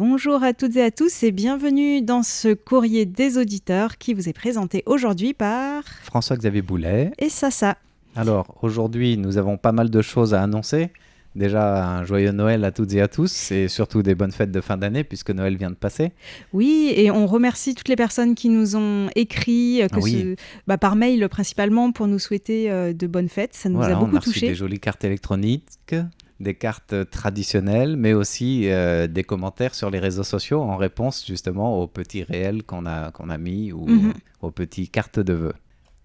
Bonjour à toutes et à tous et bienvenue dans ce courrier des auditeurs qui vous est présenté aujourd'hui par François-Xavier Boulet. et Sassa. Alors, aujourd'hui, nous avons pas mal de choses à annoncer. Déjà, un joyeux Noël à toutes et à tous et surtout des bonnes fêtes de fin d'année puisque Noël vient de passer. Oui, et on remercie toutes les personnes qui nous ont écrit, par mail principalement, pour nous souhaiter de bonnes fêtes. Ça nous a On beaucoup a reçu touchés. des jolies cartes électroniques, des cartes traditionnelles, mais aussi des commentaires sur les réseaux sociaux en réponse justement aux petits réels qu'on a mis ou aux petites cartes de vœux.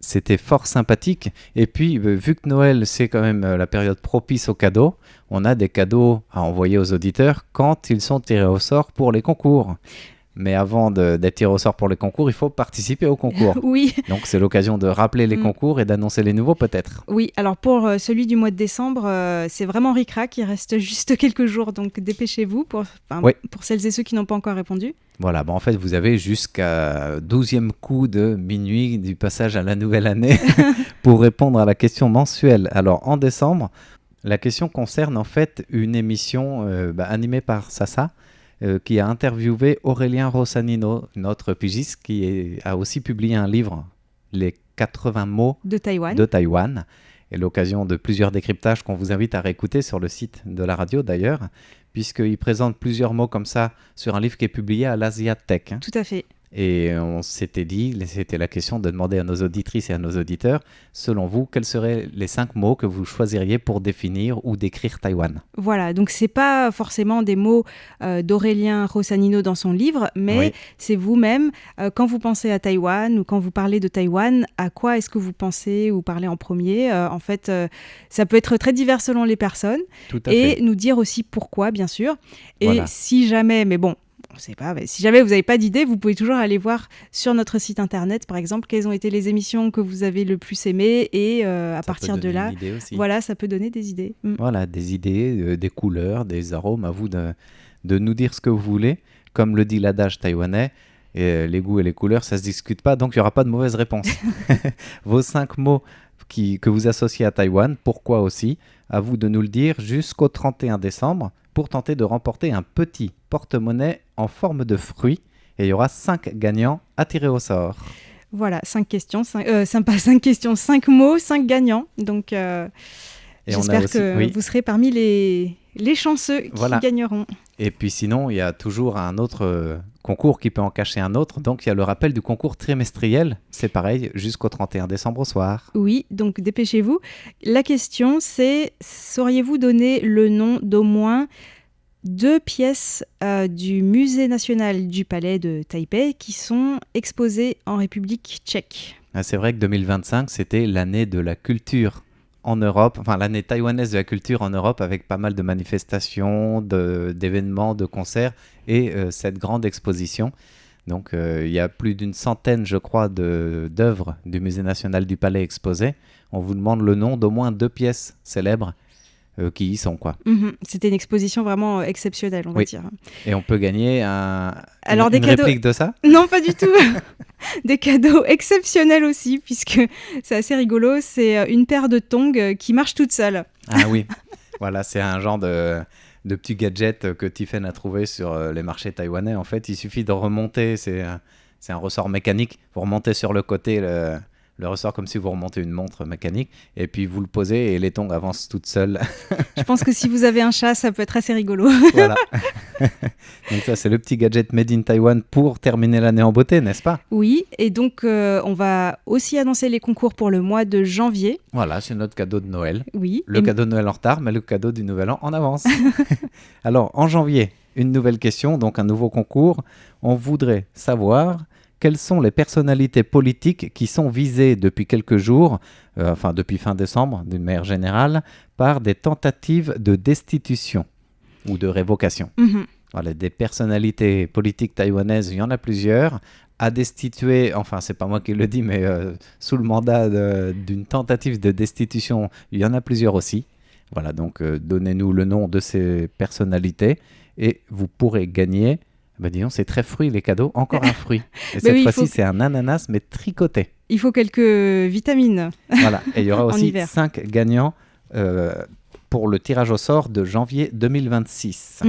C'était fort sympathique. Et puis, vu que Noël, c'est quand même la période propice aux cadeaux, on a des cadeaux à envoyer aux auditeurs quand ils sont tirés au sort pour les concours. Mais avant d'être tiré au sort pour les concours, il faut participer au concours. Oui. Donc, c'est l'occasion de rappeler les concours et d'annoncer les nouveaux, peut-être. Oui, alors pour celui du mois de décembre, c'est vraiment ric-rac, il reste juste quelques jours, donc dépêchez-vous pour celles et ceux qui n'ont pas encore répondu. Voilà, en fait, vous avez jusqu'à 12e coup de minuit du passage à la nouvelle année pour répondre à la question mensuelle. Alors, en décembre, la question concerne en fait une émission animée par Sassa, qui a interviewé Aurélien Rossanino, notre pigiste, qui a aussi publié un livre, Les 80 mots de Taïwan. Et l'occasion de plusieurs décryptages qu'on vous invite à réécouter sur le site de la radio d'ailleurs, puisqu'il présente plusieurs mots comme ça sur un livre qui est publié à l'Asiatech. Tout à fait. Et on s'était dit, c'était la question de demander à nos auditrices et à nos auditeurs, selon vous, quels seraient les 5 mots que vous choisiriez pour définir ou décrire Taïwan ? Voilà, donc c'est pas forcément des mots d'Aurélien Rossanino dans son livre, mais c'est vous-même, quand vous pensez à Taïwan ou quand vous parlez de Taïwan, à quoi est-ce que vous pensez ou parlez en premier ? En fait, ça peut être très divers selon les personnes. Tout à fait. Et nous dire aussi pourquoi, bien sûr. Et Voilà. Si jamais, mais bon, on sait pas, mais si jamais vous n'avez pas d'idée, vous pouvez toujours aller voir sur notre site internet, par exemple, quelles ont été les émissions que vous avez le plus aimées et à partir de là, voilà, ça peut donner des idées. Voilà, des idées, des couleurs, des arômes, à vous de nous dire ce que vous voulez. Comme le dit l'adage taïwanais, les goûts et les couleurs, ça ne se discute pas, donc il n'y aura pas de mauvaise réponse. Vos 5 mots que vous associez à Taïwan, pourquoi aussi, à vous de nous le dire jusqu'au 31 décembre pour tenter de remporter un petit porte-monnaie en forme de fruit. Et il y aura 5 gagnants à tirer au sort. Voilà, 5 questions, 5 mots, 5 gagnants. Donc, j'espère que vous serez parmi les chanceux qui gagneront. Et puis sinon, il y a toujours un autre concours qui peut en cacher un autre. Donc, il y a le rappel du concours trimestriel. C'est pareil, jusqu'au 31 décembre au soir. Oui, donc dépêchez-vous. La question, c'est, sauriez-vous donner le nom d'au moins 2 pièces du Musée national du Palais de Taipei qui sont exposées en République tchèque? C'est vrai que 2025, c'était l'année de la culture en Europe, enfin l'année taïwanaise de la culture en Europe, avec pas mal de manifestations, d'événements, de concerts et cette grande exposition. Donc il y a plus d'une centaine, je crois, d'œuvres du Musée national du Palais exposées. On vous demande le nom d'au moins 2 pièces célèbres qui y sont, quoi. C'était une exposition vraiment exceptionnelle, on va dire. Et on peut gagner une cadeaux... réplique de ça ? Non, pas du tout. Des cadeaux exceptionnels aussi, puisque c'est assez rigolo. C'est une paire de tongs qui marche toute seule. Ah oui, voilà, c'est un genre de petits gadgets que Tiffen a trouvé sur les marchés taïwanais. En fait, il suffit de remonter, c'est un ressort mécanique. Vous remontez sur le côté le ressort comme si vous remontez une montre mécanique et puis vous le posez et les tongs avancent toutes seules. Je pense que si vous avez un chat, ça peut être assez rigolo. Voilà. Donc ça, c'est le petit gadget made in Taiwan pour terminer l'année en beauté, n'est-ce pas ? Oui, et donc on va aussi annoncer les concours pour le mois de janvier. Voilà, c'est notre cadeau de Noël. Oui. Le cadeau de Noël en retard, mais le cadeau du Nouvel An en avance. Alors, en janvier, une nouvelle question, donc un nouveau concours. On voudrait savoir... quelles sont les personnalités politiques qui sont visées depuis quelques jours, depuis fin décembre d'une manière générale, par des tentatives de destitution ou de révocation. Voilà, des personnalités politiques taïwanaises, il y en a plusieurs, à destituer, enfin c'est pas moi qui le dis, mais sous le mandat d'une tentative de destitution, il y en a plusieurs aussi. Voilà, donc donnez-nous le nom de ces personnalités et vous pourrez gagner... disons, c'est très fruit les cadeaux, encore un fruit. Et cette fois-ci, c'est un ananas, mais tricoté. Il faut quelques vitamines. Voilà, et il y aura aussi 5 gagnants pour le tirage au sort de janvier 2026.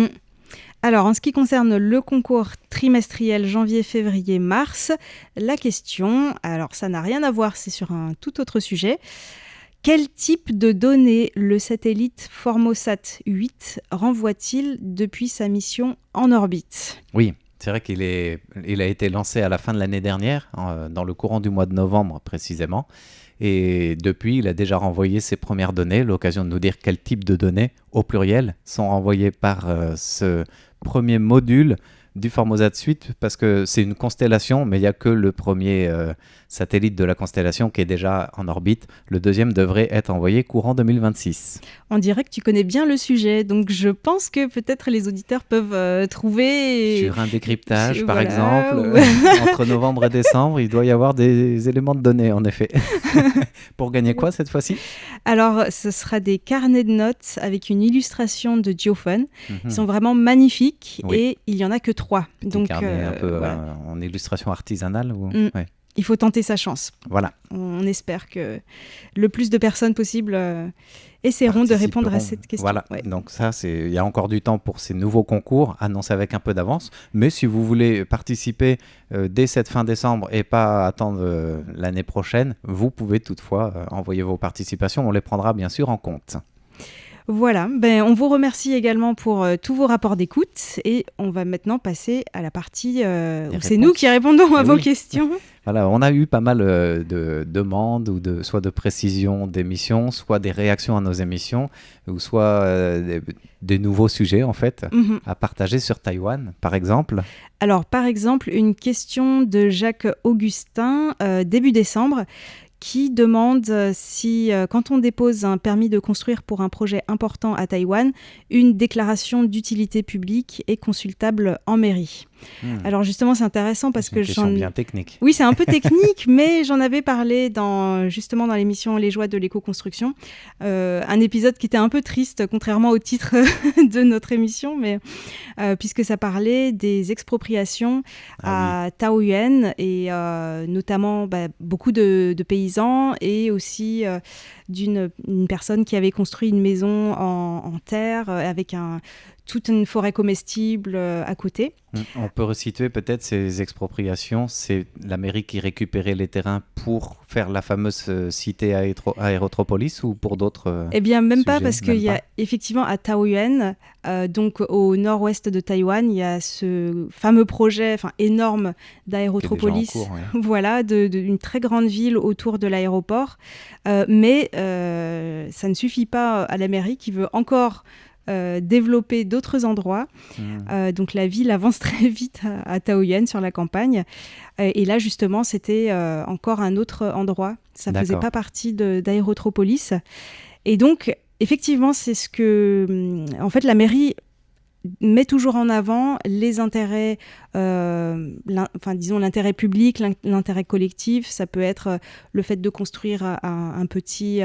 Alors, en ce qui concerne le concours trimestriel janvier, février, mars, la question, alors ça n'a rien à voir, c'est sur un tout autre sujet. Quel type de données le satellite Formosat 8 renvoie-t-il depuis sa mission en orbite ? Oui, c'est vrai qu'il a été lancé à la fin de l'année dernière, dans le courant du mois de novembre précisément. Et depuis, il a déjà renvoyé ses premières données, l'occasion de nous dire quel type de données, au pluriel, sont renvoyées par ce premier module du Formosat 8, parce que c'est une constellation, mais il n'y a que le premier satellite de la constellation qui est déjà en orbite. Le deuxième devrait être envoyé courant 2026. On dirait que tu connais bien le sujet, donc je pense que peut-être les auditeurs peuvent trouver... Sur un décryptage, par voilà, exemple, entre novembre et décembre, il doit y avoir des éléments de données, en effet. Pour gagner quoi cette fois-ci ? Alors, ce sera des carnets de notes avec une illustration de Geophone. Ils sont vraiment magnifiques et il n'y en a que 3. Donc, carnet un peu en illustration artisanale ou... Ouais. Il faut tenter sa chance. Voilà. On espère que le plus de personnes possible essaieront de répondre à cette question. Voilà, donc ça, il y a encore du temps pour ces nouveaux concours, annoncés avec un peu d'avance. Mais si vous voulez participer dès cette fin décembre et pas attendre l'année prochaine, vous pouvez toutefois envoyer vos participations. On les prendra bien sûr en compte. Voilà, on vous remercie également pour tous vos rapports d'écoute et on va maintenant passer à la partie où c'est nous qui répondons à vos questions. Voilà, on a eu pas mal de demandes, ou soit de précisions d'émissions, soit des réactions à nos émissions, ou soit des nouveaux sujets en fait à partager sur Taïwan, par exemple. Alors, par exemple, une question de Jacques Augustin, début décembre, qui demande si, quand on dépose un permis de construire pour un projet important à Taïwan, une déclaration d'utilité publique est consultable en mairie. Alors justement, c'est intéressant parce que c'est une question bien technique. Oui, c'est un peu technique, mais j'en avais parlé justement dans l'émission Les joies de l'éco-construction, un épisode qui était un peu triste, contrairement au titre de notre émission, mais puisque ça parlait des expropriations à Taoyuan et notamment beaucoup de paysans et aussi d'une personne qui avait construit une maison en terre avec toute une forêt comestible à côté. On peut resituer peut-être ces expropriations. C'est la mairie qui récupérait les terrains pour faire la fameuse cité aérotropolis ou pour d'autres Eh bien, même sujets, pas, parce qu'il y a effectivement à Taoyuan, donc au nord-ouest de Taïwan, il y a ce fameux projet énorme d'aérotropolis, voilà, d'une très grande ville autour de l'aéroport. Mais ça ne suffit pas à la mairie qui veut encore développer d'autres endroits. Donc la ville avance très vite à Taoyuan sur la campagne. Et là, justement, c'était encore un autre endroit. Ça ne faisait pas partie d'Aérotropolis. Et donc, effectivement, c'est ce que... en fait, la mairie met toujours en avant les intérêts, disons l'intérêt public, l'intérêt collectif. Ça peut être le fait de construire un petit...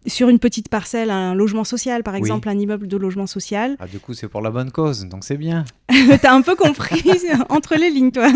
sur une petite parcelle, un logement social, par exemple, un immeuble de logement social. Du coup, c'est pour la bonne cause, donc c'est bien. T'as un peu compris entre les lignes, toi.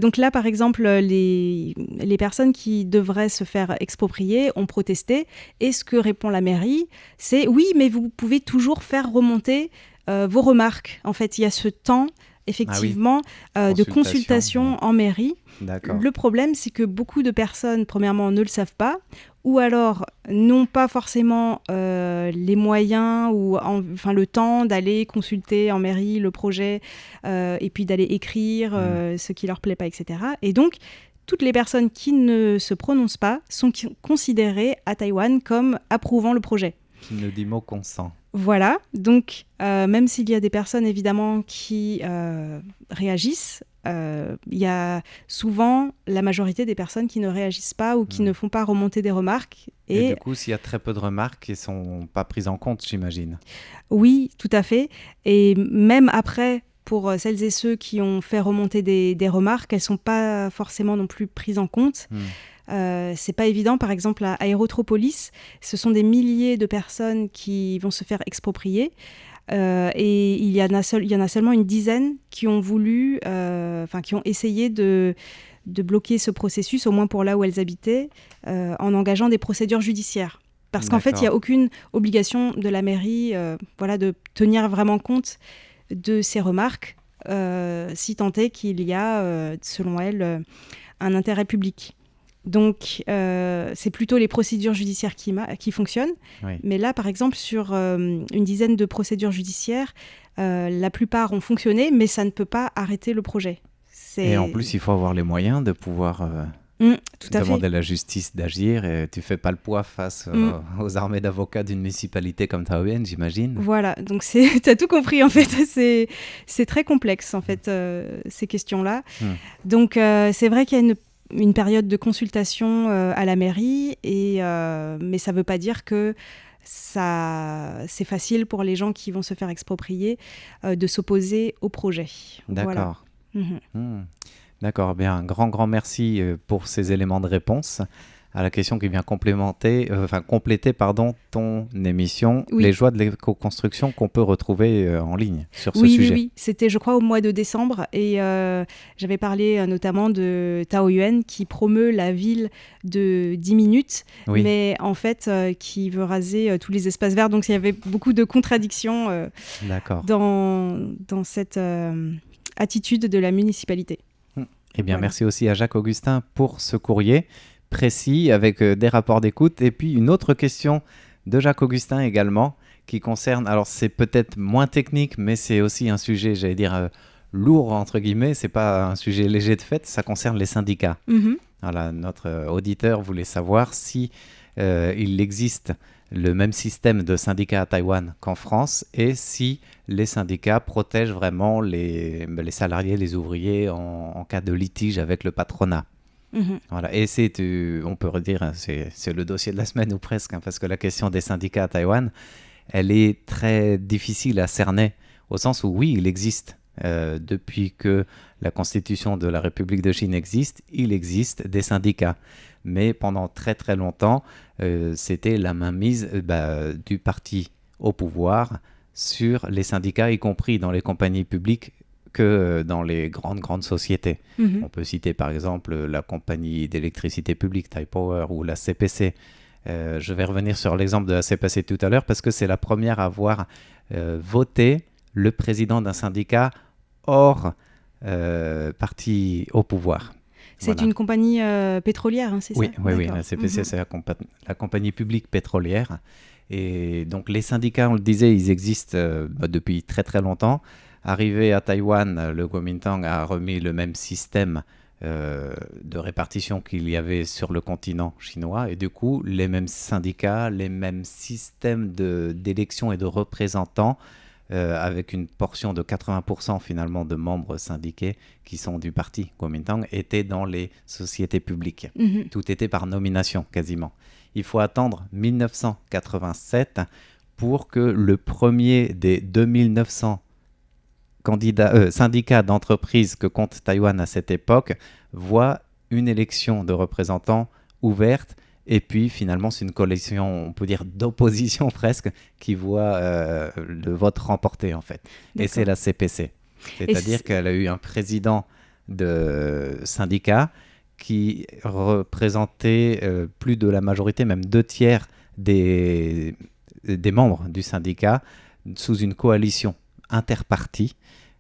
Donc là, par exemple, les personnes qui devraient se faire exproprier ont protesté. Et ce que répond la mairie, c'est « Oui, mais vous pouvez toujours faire remonter vos remarques. » En fait, il y a ce temps, effectivement, de consultation en mairie. D'accord. Le problème, c'est que beaucoup de personnes, premièrement, ne le savent pas, ou alors n'ont pas forcément les moyens ou le temps d'aller consulter en mairie le projet et puis d'aller écrire ce qui leur plaît pas, etc. Et donc, toutes les personnes qui ne se prononcent pas sont considérées à Taïwan comme approuvant le projet. Qui ne dit mot consent. Voilà, donc même s'il y a des personnes évidemment qui réagissent, il y a souvent la majorité des personnes qui ne réagissent pas ou qui ne font pas remonter des remarques. Et du coup, s'il y a très peu de remarques, elles ne sont pas prises en compte, j'imagine. Oui, tout à fait. Et même après, pour celles et ceux qui ont fait remonter des remarques, elles ne sont pas forcément non plus prises en compte. C'est pas évident. Par exemple, à Aérotropolis, ce sont des milliers de personnes qui vont se faire exproprier. Et il y en a seulement une dizaine qui ont voulu, qui ont essayé de bloquer ce processus, au moins pour là où elles habitaient, en engageant des procédures judiciaires. Parce qu'en fait, il n'y a aucune obligation de la mairie de tenir vraiment compte de ces remarques, si tant est qu'il y a, selon elle, un intérêt public. Donc, c'est plutôt les procédures judiciaires qui fonctionnent. Oui. Mais là, par exemple, sur une dizaine de procédures judiciaires, la plupart ont fonctionné, mais ça ne peut pas arrêter le projet. Et en plus, il faut avoir les moyens de pouvoir demander à la justice d'agir. Et tu ne fais pas le poids face aux armées d'avocats d'une municipalité comme Taoyuan, j'imagine. Voilà, donc tu as tout compris en fait. C'est très complexe en fait, ces questions-là. Donc, c'est vrai qu'il y a une période de consultation à la mairie, mais ça ne veut pas dire que c'est facile pour les gens qui vont se faire exproprier de s'opposer au projet. D'accord. Voilà. D'accord, bien, un grand merci pour ces éléments de réponse à la question qui vient compléter ton émission, oui. Les joies de l'éco-construction qu'on peut retrouver en ligne sur ce sujet. Oui, c'était je crois au mois de décembre et j'avais parlé notamment de Taoyuan qui promeut la ville de 10 minutes, mais en fait qui veut raser tous les espaces verts, donc il y avait beaucoup de contradictions dans cette attitude de la municipalité. Eh bien, merci aussi à Jacques Augustin pour ce courrier précis avec des rapports d'écoute. Et puis, une autre question de Jacques Augustin également qui concerne, alors c'est peut-être moins technique, mais c'est aussi un sujet, j'allais dire, lourd, entre guillemets. C'est pas un sujet léger de fait, ça concerne les syndicats. Voilà, notre auditeur voulait savoir si il existe le même système de syndicats à Taïwan qu'en France et si les syndicats protègent vraiment les salariés, les ouvriers en cas de litige avec le patronat. Voilà. Et on peut redire, c'est le dossier de la semaine ou presque, parce que la question des syndicats à Taïwan, elle est très difficile à cerner, au sens où oui, il existe. Depuis que la Constitution de la République de Chine existe, il existe des syndicats. Mais pendant très très longtemps, c'était la mainmise du parti au pouvoir sur les syndicats, y compris dans les compagnies publiques que dans les grandes sociétés. On peut citer par exemple la compagnie d'électricité publique Taipower ou la CPC. Je vais revenir sur l'exemple de la CPC tout à l'heure parce que c'est la première à avoir voté le président d'un syndicat hors parti au pouvoir. C'est une compagnie pétrolière, hein, c'est ça ? Oui, la CPC, c'est la compagnie publique pétrolière. Et donc les syndicats, on le disait, ils existent depuis très très longtemps. Arrivé à Taïwan, le Kuomintang a remis le même système de répartition qu'il y avait sur le continent chinois. Et du coup, les mêmes syndicats, les mêmes systèmes d'élection et de représentants, avec une portion de 80% finalement de membres syndiqués qui sont du parti Kuomintang, étaient dans les sociétés publiques. Tout était par nomination quasiment. Il faut attendre 1987 pour que le premier des 2900 syndicats d'entreprises que compte Taïwan à cette époque voit une élection de représentants ouverte. Et puis, finalement, c'est une coalition, on peut dire, d'opposition presque, qui voit le vote remporté, en fait. D'accord. Et c'est la CPC. C'est-à-dire qu'elle a eu un président de syndicat qui représentait plus de la majorité, même 2/3 des membres du syndicat, sous une coalition interpartie,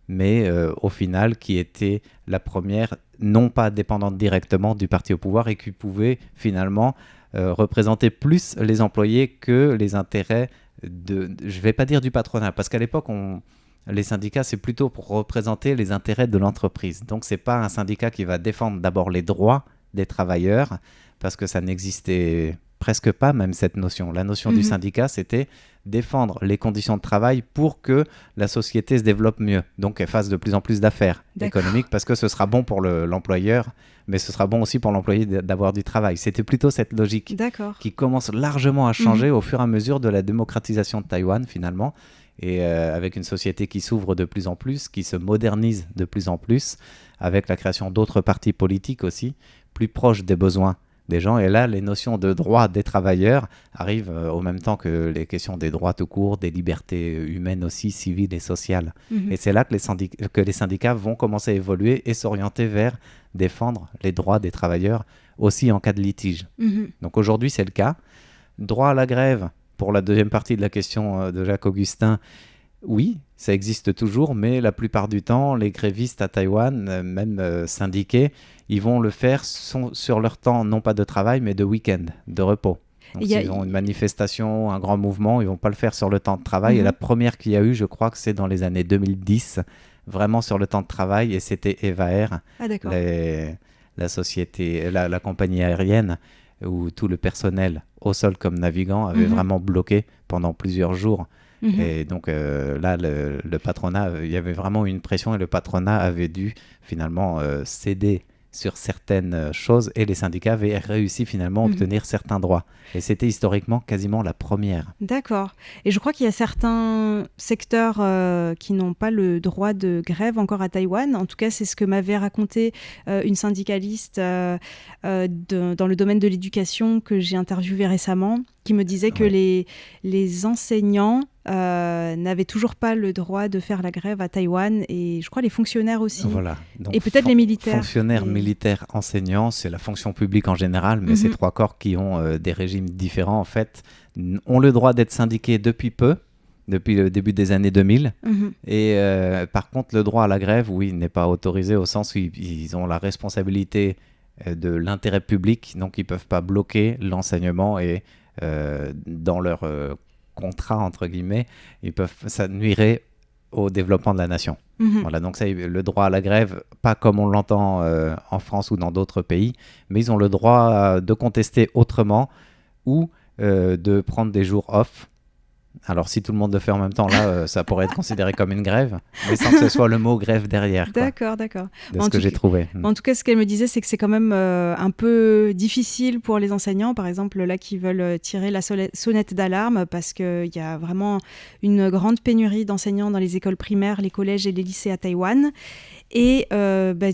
mais au final, qui était la première, non pas dépendante directement du parti au pouvoir et qui pouvait finalement représenter plus les employés que les intérêts je ne vais pas dire du patronat, parce qu'à l'époque, les syndicats, c'est plutôt pour représenter les intérêts de l'entreprise. Donc, ce n'est pas un syndicat qui va défendre d'abord les droits des travailleurs, parce que ça n'existait presque pas, même cette notion. La notion du syndicat, c'était défendre les conditions de travail pour que la société se développe mieux, donc qu'elle fasse de plus en plus d'affaires économiques, parce que ce sera bon pour l'employeur, mais ce sera bon aussi pour l'employé d'avoir du travail. C'était plutôt cette logique qui commence largement à changer au fur et à mesure de la démocratisation de Taïwan, finalement, et avec une société qui s'ouvre de plus en plus, qui se modernise de plus en plus, avec la création d'autres partis politiques aussi, plus proches des besoins des gens. Et là, les notions de droits des travailleurs arrivent au même temps que les questions des droits tout court, des libertés humaines aussi, civiles et sociales. Et c'est là que les syndicats vont commencer à évoluer et s'orienter vers défendre les droits des travailleurs aussi en cas de litige. Donc aujourd'hui, c'est le cas. Droit à la grève, pour la deuxième partie de la question de Jacques Augustin, oui, ça existe toujours, mais la plupart du temps, les grévistes à Taïwan, même syndiqués, ils vont le faire sur leur temps, non pas de travail, mais de week-end, de repos. Donc s'ils ont une manifestation, un grand mouvement, ils ne vont pas le faire sur le temps de travail. Et la première qu'il y a eu, je crois que c'est dans les années 2010, vraiment sur le temps de travail, et c'était Eva Air, la société, la compagnie aérienne, où tout le personnel, au sol comme navigant, avait vraiment bloqué pendant plusieurs jours. Et donc là, le patronat, il y avait vraiment une pression et le patronat avait dû finalement céder sur certaines choses et les syndicats avaient réussi finalement à obtenir certains droits. Et c'était historiquement quasiment la première. D'accord. Et je crois qu'il y a certains secteurs qui n'ont pas le droit de grève encore à Taïwan. En tout cas, c'est ce que m'avait raconté une syndicaliste dans le domaine de l'éducation que j'ai interviewée récemment, qui me disait que les enseignants n'avaient toujours pas le droit de faire la grève à Taïwan, et je crois les fonctionnaires aussi. Voilà. Donc, et peut-être les militaires. Fonctionnaires, militaires, enseignants, c'est la fonction publique en général, mais ces trois corps qui ont des régimes différents, en fait, ont le droit d'être syndiqués depuis peu, depuis le début des années 2000. Et par contre, le droit à la grève, oui, n'est pas autorisé au sens où ils ont la responsabilité de l'intérêt public, donc ils ne peuvent pas bloquer l'enseignement et dans leur contrat, entre guillemets, ça nuirait au développement de la nation. Voilà, donc ça, le droit à la grève, pas comme on l'entend en France ou dans d'autres pays, mais ils ont le droit de contester autrement ou de prendre des jours off. Alors si tout le monde le fait en même temps, là, ça pourrait être considéré comme une grève, mais sans que ce soit le mot grève derrière. D'accord. De ce que j'ai trouvé. En tout cas, ce qu'elle me disait, c'est que c'est quand même un peu difficile pour les enseignants, par exemple, là, qui veulent tirer la sonnette d'alarme, parce qu'il y a vraiment une grande pénurie d'enseignants dans les écoles primaires, les collèges et les lycées à Taïwan. Et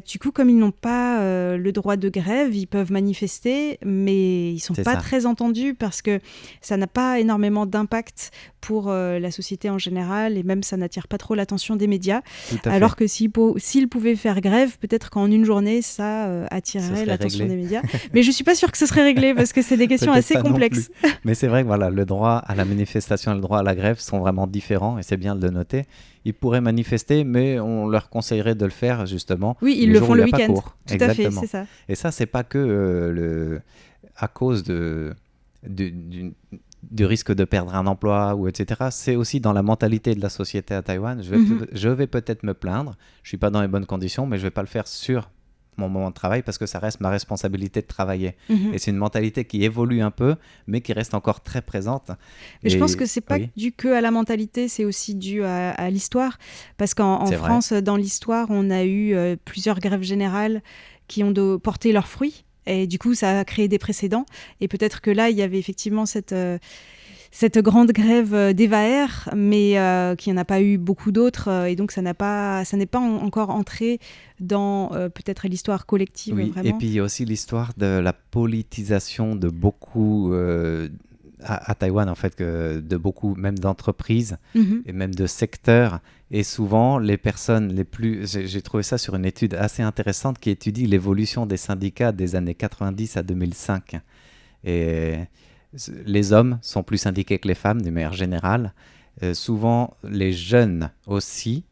du coup, comme ils n'ont pas le droit de grève, ils peuvent manifester, mais ils ne sont pas très entendus parce que ça n'a pas énormément d'impact pour la société en général, et même ça n'attire pas trop l'attention des médias. Alors que s'ils pouvaient faire grève, peut-être qu'en une journée, ça attirerait l'attention des médias. Mais je ne suis pas sûre que ce serait réglé parce que c'est des questions assez complexes. Mais c'est vrai que voilà, le droit à la manifestation et le droit à la grève sont vraiment différents, et c'est bien de le noter. Ils pourraient manifester, mais on leur conseillerait de le faire justement. Oui, ils le font le week-end. Tout Exactement. à fait, c'est ça. Et ça, c'est pas que à cause du risque de perdre un emploi ou etc. C'est aussi dans la mentalité de la société à Taïwan. Je vais peut-être me plaindre. Je suis pas dans les bonnes conditions, mais je vais pas le faire sur mon moment de travail parce que ça reste ma responsabilité de travailler. Et c'est une mentalité qui évolue un peu, mais qui reste encore très présente. Mais je pense que c'est pas dû que à la mentalité, c'est aussi dû à l'histoire. Parce qu'en France, dans l'histoire, on a eu plusieurs grèves générales qui ont porté leurs fruits. Et du coup, ça a créé des précédents. Et peut-être que là, il y avait effectivement cette grande grève d'Eva Air, mais qu'il n'y en a pas eu beaucoup d'autres, et donc ça n'est pas encore entré dans peut-être l'histoire collective. Oui, vraiment. Et puis il y a aussi l'histoire de la politisation de beaucoup, à Taïwan en fait, de beaucoup même d'entreprises et même de secteurs. Et souvent, les personnes les plus... J'ai trouvé ça sur une étude assez intéressante qui étudie l'évolution des syndicats des années 90 à 2005. Et les hommes sont plus syndiqués que les femmes, d'une manière générale. Souvent, les jeunes aussi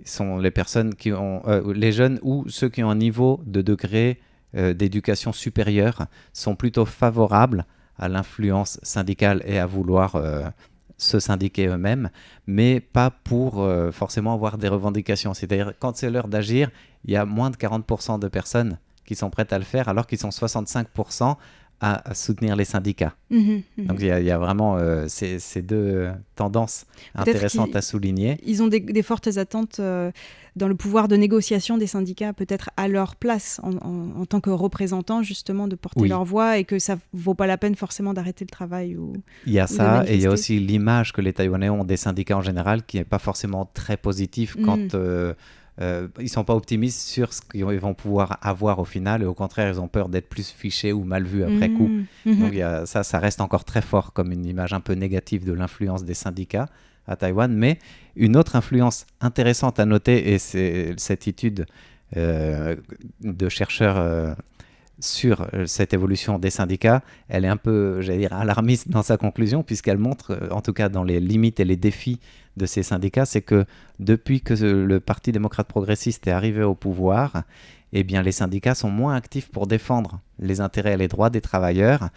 sont les personnes qui ont... les jeunes ou ceux qui ont un niveau de degré d'éducation supérieure sont plutôt favorables à l'influence syndicale et à vouloir se syndiquer eux-mêmes, mais pas pour forcément avoir des revendications. C'est-à-dire, quand c'est l'heure d'agir, il y a moins de 40% de personnes qui sont prêtes à le faire, alors qu'ils sont 65% à soutenir les syndicats. Donc il y a vraiment ces deux tendances intéressantes à souligner. Ils ont des fortes attentes dans le pouvoir de négociation des syndicats, peut-être à leur place en tant que représentants, justement, de porter leur voix, et que ça ne vaut pas la peine forcément d'arrêter le travail. Il y a ça, et il y a aussi l'image que les Taïwanais ont des syndicats en général qui n'est pas forcément très positive quand... ils ne sont pas optimistes sur ce qu'ils vont pouvoir avoir au final, et au contraire, ils ont peur d'être plus fichés ou mal vus après coup. Donc ça reste encore très fort comme une image un peu négative de l'influence des syndicats à Taïwan. Mais une autre influence intéressante à noter, et c'est cette étude de chercheurs sur cette évolution des syndicats, elle est un peu, j'allais dire, alarmiste dans sa conclusion, puisqu'elle montre, en tout cas dans les limites et les défis de ces syndicats, c'est que depuis que le Parti démocrate progressiste est arrivé au pouvoir, eh bien, les syndicats sont moins actifs pour défendre les intérêts et les droits des travailleurs,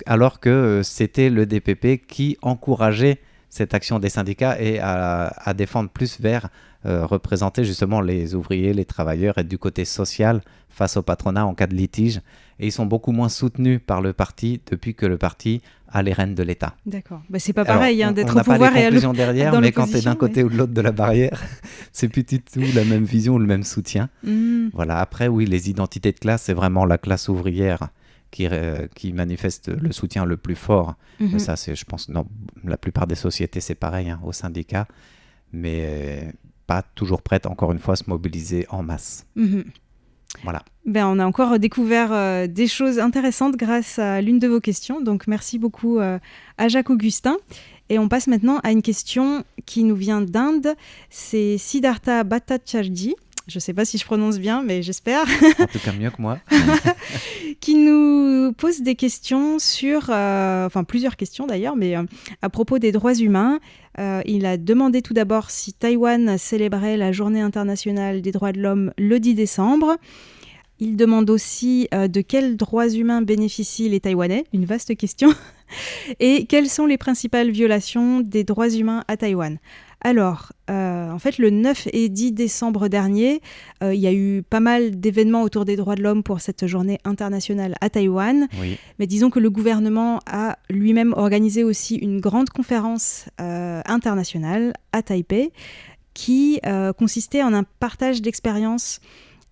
alors que c'était le DPP qui encourageait cette action des syndicats et à défendre plus vers représenter justement les ouvriers, les travailleurs, être du côté social face au patronat en cas de litige. Et ils sont beaucoup moins soutenus par le parti depuis que le parti a les rênes de l'État. D'accord. Bah, c'est pas pareil d'être au pouvoir. On n'a pas les conclusions derrière, mais quand tu es d'un côté mais... ou de l'autre de la barrière, c'est plus du tout la même vision ou le même soutien. Voilà. Après, oui, les identités de classe, c'est vraiment la classe ouvrière qui manifeste le soutien le plus fort. Ça, c'est, je pense, dans la plupart des sociétés, c'est pareil, aux syndicats, mais pas toujours prête, encore une fois, à se mobiliser en masse. Voilà. Ben, on a encore découvert des choses intéressantes grâce à l'une de vos questions, donc merci beaucoup à Jacques Augustin. Et on passe maintenant à une question qui nous vient d'Inde, c'est Siddhartha Bhattacharjee. Je ne sais pas si je prononce bien, mais j'espère. En tout cas, mieux que moi. Qui nous pose des questions sur, enfin plusieurs questions d'ailleurs, mais à propos des droits humains. Il a demandé tout d'abord si Taïwan célébrait la Journée internationale des droits de l'homme le 10 décembre. Il demande aussi de quels droits humains bénéficient les Taïwanais, une vaste question, et quelles sont les principales violations des droits humains à Taïwan. Alors, en fait, le 9 et 10 décembre dernier, il y a eu pas mal d'événements autour des droits de l'homme pour cette journée internationale à Taïwan. Oui. Mais disons que le gouvernement a lui-même organisé aussi une grande conférence internationale à Taipei qui consistait en un partage d'expériences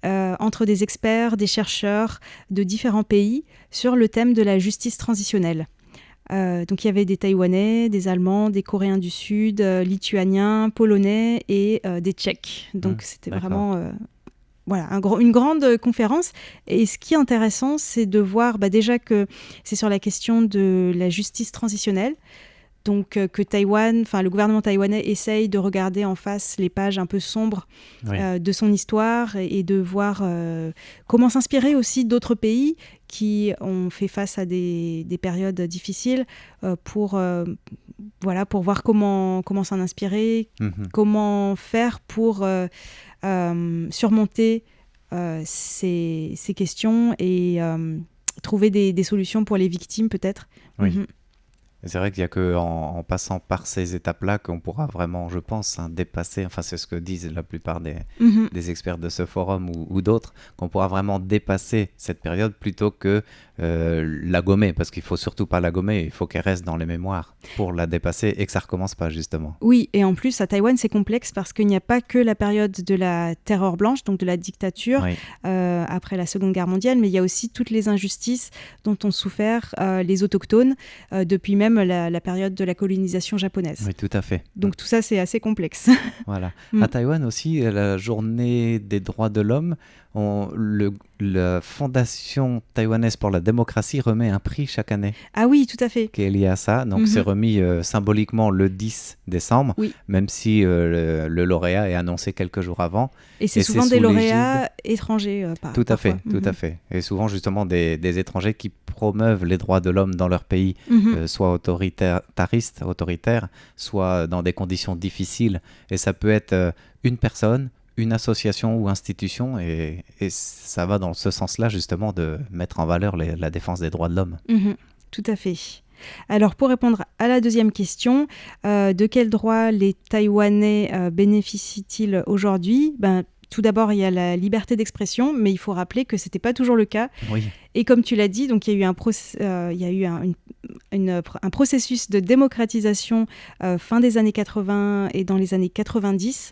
entre des experts, des chercheurs de différents pays sur le thème de la justice transitionnelle. Donc il y avait des Taïwanais, des Allemands, des Coréens du Sud, Lituaniens, Polonais et des Tchèques. Donc c'était vraiment voilà, une grande conférence. Et ce qui est intéressant, c'est de voir déjà que c'est sur la question de la justice transitionnelle. Donc que Taïwan, enfin le gouvernement taïwanais essaye de regarder en face les pages un peu sombres de son histoire et de voir comment s'inspirer aussi d'autres pays qui ont fait face à des périodes difficiles pour voir comment s'en inspirer, comment faire pour surmonter ces questions et trouver des solutions pour les victimes peut-être. Oui. C'est vrai qu'il n'y a qu'en passant par ces étapes-là qu'on pourra vraiment, je pense, dépasser, enfin c'est ce que disent la plupart des experts de ce forum ou d'autres, qu'on pourra vraiment dépasser cette période plutôt que la gommer, parce qu'il ne faut surtout pas la gommer, il faut qu'elle reste dans les mémoires pour la dépasser et que ça ne recommence pas justement. Oui, et en plus à Taïwan c'est complexe parce qu'il n'y a pas que la période de la terreur blanche, donc de la dictature après la Seconde Guerre mondiale, mais il y a aussi toutes les injustices dont ont souffert les autochtones depuis même la période de la colonisation japonaise. Oui, tout à fait. Donc tout ça, c'est assez complexe. Voilà. À Taïwan aussi, la journée des droits de l'homme, la Fondation taïwanaise pour la démocratie remet un prix chaque année. Ah oui, tout à fait. Qui est lié à ça. Donc c'est remis symboliquement le 10 décembre, même si le lauréat est annoncé quelques jours avant. Et c'est souvent des lauréats étrangers. Tout à fait, tout à fait. Et souvent justement des étrangers qui promeuvent les droits de l'homme dans leur pays, soit autoritaires, soit dans des conditions difficiles. Et ça peut être une personne, une association ou institution, et ça va dans ce sens-là justement de mettre en valeur la défense des droits de l'homme. Tout à fait. Alors pour répondre à la deuxième question, de quels droits les Taïwanais bénéficient-ils aujourd'hui ? Tout d'abord, il y a la liberté d'expression, mais il faut rappeler que ce n'était pas toujours le cas. Oui. Et comme tu l'as dit, donc, il y a eu un processus de démocratisation fin des années 80 et dans les années 90,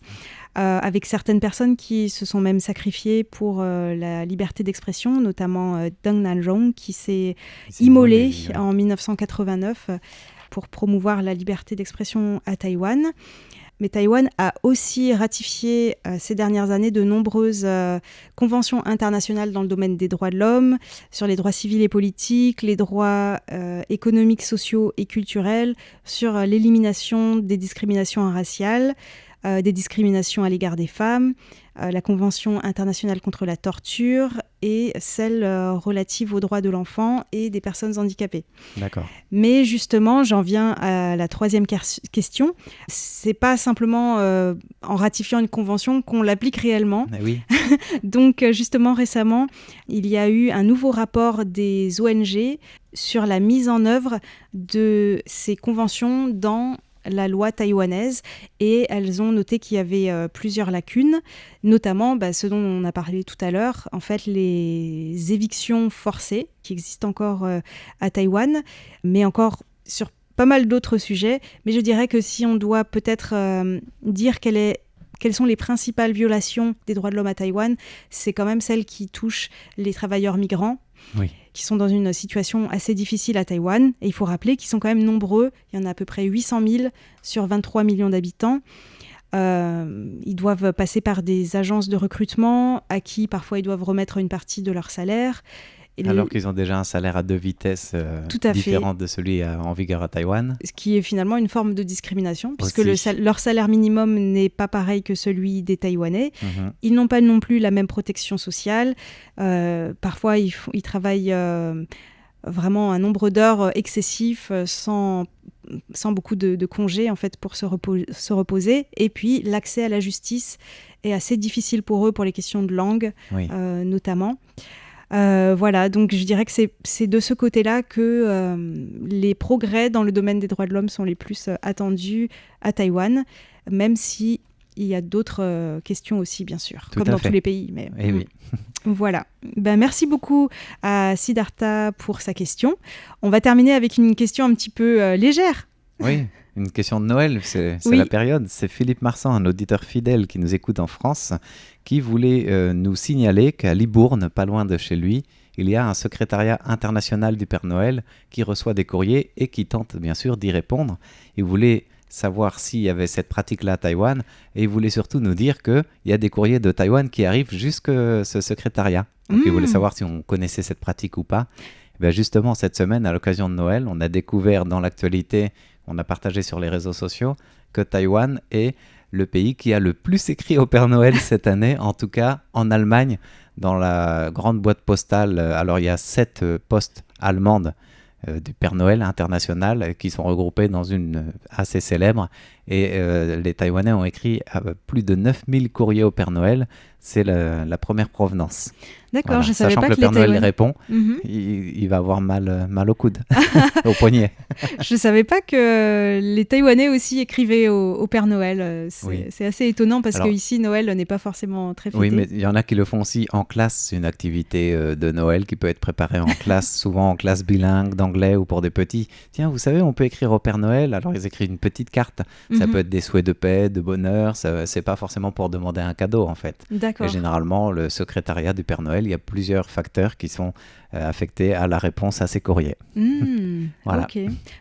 avec certaines personnes qui se sont même sacrifiées pour la liberté d'expression, notamment Deng Nanzhong, qui s'est immolé en 1989 pour promouvoir la liberté d'expression à Taïwan. Mais Taïwan a aussi ratifié ces dernières années de nombreuses conventions internationales dans le domaine des droits de l'homme, sur les droits civils et politiques, les droits économiques, sociaux et culturels, sur l'élimination des discriminations raciales. des discriminations à l'égard des femmes, la Convention internationale contre la torture et celle relative aux droits de l'enfant et des personnes handicapées. D'accord. Mais justement, j'en viens à la troisième question. C'est pas simplement en ratifiant une convention qu'on l'applique réellement. Oui. Donc justement, récemment, il y a eu un nouveau rapport des ONG sur la mise en œuvre de ces conventions dans la loi taïwanaise, et elles ont noté qu'il y avait plusieurs lacunes, notamment ce dont on a parlé tout à l'heure, en fait les évictions forcées qui existent encore à Taïwan, mais encore sur pas mal d'autres sujets. Mais je dirais que si on doit peut-être dire quelles sont les principales violations des droits de l'homme à Taïwan, c'est quand même celles qui touchent les travailleurs migrants, Oui. qui sont dans une situation assez difficile à Taïwan. Et il faut rappeler qu'ils sont quand même nombreux. Il y en a à peu près 800 000 sur 23 millions d'habitants. Ils doivent passer par des agences de recrutement à qui parfois ils doivent remettre une partie de leur salaire. Alors qu'ils ont déjà un salaire à 2 vitesses différent de celui en vigueur à Taïwan. Ce qui est finalement une forme de discrimination, puisque leur salaire minimum n'est pas pareil que celui des Taïwanais. Mm-hmm. Ils n'ont pas non plus la même protection sociale. Parfois, ils travaillent vraiment un nombre d'heures excessif, sans beaucoup de congés en fait, pour se reposer. Et puis, l'accès à la justice est assez difficile pour eux pour les questions de langue, notamment. Voilà, donc je dirais que c'est de ce côté-là que les progrès dans le domaine des droits de l'homme sont les plus attendus à Taïwan, même si il y a d'autres questions aussi, bien sûr, comme dans tous les pays. Mais oui. Voilà. Merci beaucoup à Siddhartha pour sa question. On va terminer avec une question un petit peu légère. Oui, une question de Noël, c'est la période. C'est Philippe Marsan, un auditeur fidèle qui nous écoute en France, qui voulait nous signaler qu'à Libourne, pas loin de chez lui, il y a un secrétariat international du Père Noël qui reçoit des courriers et qui tente bien sûr d'y répondre. Il voulait savoir s'il y avait cette pratique-là à Taïwan, et il voulait surtout nous dire qu'il y a des courriers de Taïwan qui arrivent jusque ce secrétariat. Donc il voulait savoir si on connaissait cette pratique ou pas. Et bien justement, cette semaine, à l'occasion de Noël, on a découvert dans l'actualité, on a partagé sur les réseaux sociaux, que Taïwan est le pays qui a le plus écrit au Père Noël cette année, en tout cas en Allemagne, dans la grande boîte postale. Alors il y a 7 postes allemandes du Père Noël international qui sont regroupés dans une assez célèbre, et les Taïwanais ont écrit plus de 9000 courriers au Père Noël. C'est la première provenance. D'accord, je ne savais pas que le Père Noël répond, Mm-hmm. il va avoir mal au coude, au poignet. Je ne savais pas que les Taïwanais aussi écrivaient au Père Noël. C'est assez étonnant parce qu'ici, Noël n'est pas forcément très fêté. Oui, mais il y en a qui le font aussi en classe. C'est une activité de Noël qui peut être préparée en classe, souvent en classe bilingue d'anglais ou pour des petits. Tiens, vous savez, on peut écrire au Père Noël. Alors, ils écrivent une petite carte. Ça peut être des souhaits de paix, de bonheur. C'est pas forcément pour demander un cadeau, en fait. D'accord. Et généralement, le secrétariat du Père Noël, il y a plusieurs facteurs qui sont affectés à la réponse à ces courriers. Voilà. Ok.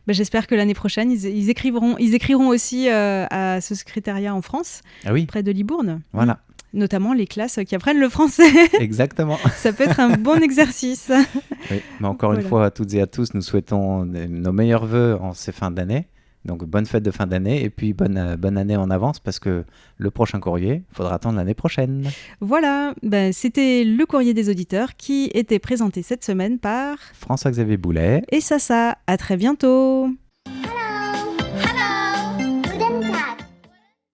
J'espère que l'année prochaine, ils écriront aussi à ce secrétariat en France, près de Libourne. Voilà. Notamment les classes qui apprennent le français. Exactement. Ça peut être un bon exercice. Oui, mais encore une fois, à toutes et à tous, nous souhaitons nos meilleurs vœux en ces fins d'année. Donc, bonne fête de fin d'année et puis bonne année en avance, parce que le prochain courrier, il faudra attendre l'année prochaine. Voilà, c'était le courrier des auditeurs qui était présenté cette semaine par François-Xavier Boulet et Sassa. À très bientôt.